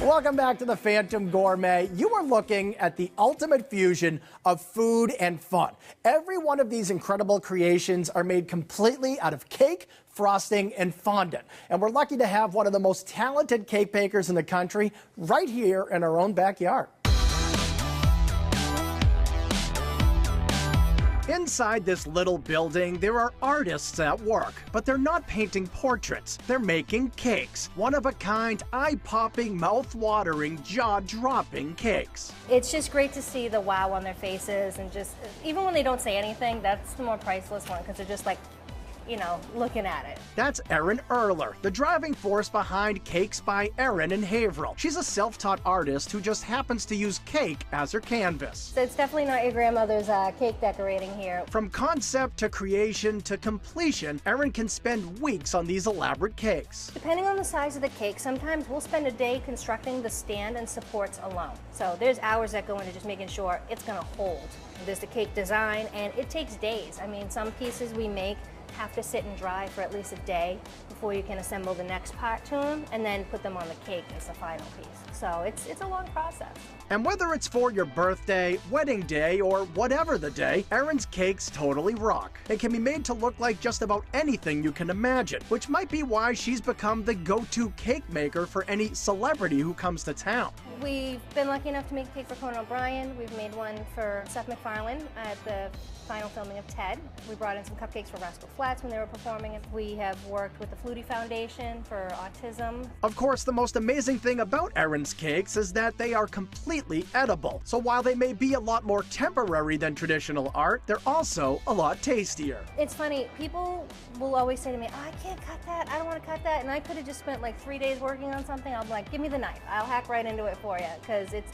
Welcome back to the Phantom Gourmet. You are looking at the ultimate fusion of food and fun. Every one of these incredible creations are made completely out of cake, frosting, and fondant. And we're lucky to have one of the most talented cake bakers in the country right here in our own backyard. Inside this little building, there are artists at work, but they're not painting portraits. They're making cakes. One-of-a-kind, eye-popping, mouth-watering, jaw-dropping cakes. It's just great to see the wow on their faces, and just, even when they don't say anything, that's the more priceless one, because they're just like, you know, looking at it. That's Erin, the driving force behind Cakes by Erin in Haverhill. She's a self-taught artist who just happens to use cake as her canvas. So it's definitely not your grandmother's cake decorating here. From concept to creation to completion, Erin can spend weeks on these elaborate cakes. Depending on the size of the cake, sometimes we'll spend a day constructing the stand and supports alone. So there's hours that go into just making sure it's gonna hold. There's the cake design, and it takes days. I mean, some pieces we make have to sit and dry for at least a day before you can assemble the next part to them and then put them on the cake as the final piece. So it's a long process. And whether it's for your birthday, wedding day, or whatever the day, Erin's cakes totally rock. They can be made to look like just about anything you can imagine, which might be why she's become the go-to cake maker for any celebrity who comes to town. We've been lucky enough to make a cake for Conan O'Brien. We've made one for Seth MacFarlane at the final filming of Ted. We brought in some cupcakes for Rascal Flatts when they were performing. We have worked with the Flutie Foundation for autism. Of course, the most amazing thing about Erin's cakes is that they are completely edible. So while they may be a lot more temporary than traditional art, they're also a lot tastier. It's funny, people will always say to me, oh, I can't cut that, I don't want to cut that, and I could have just spent like 3 days working on something. I'm like, give me the knife, I'll hack right into it for you, because it's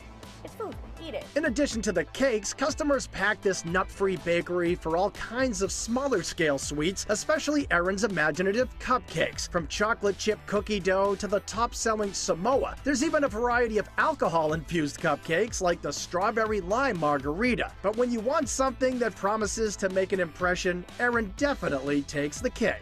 food. Eat it. In addition to the cakes, customers pack this nut-free bakery for all kinds of smaller scale sweets, especially Erin's imaginative cupcakes. From chocolate chip cookie dough to the top-selling Samoa, there's even a variety of alcohol-infused cupcakes like the strawberry lime margarita. But when you want something that promises to make an impression, Erin definitely takes the cake.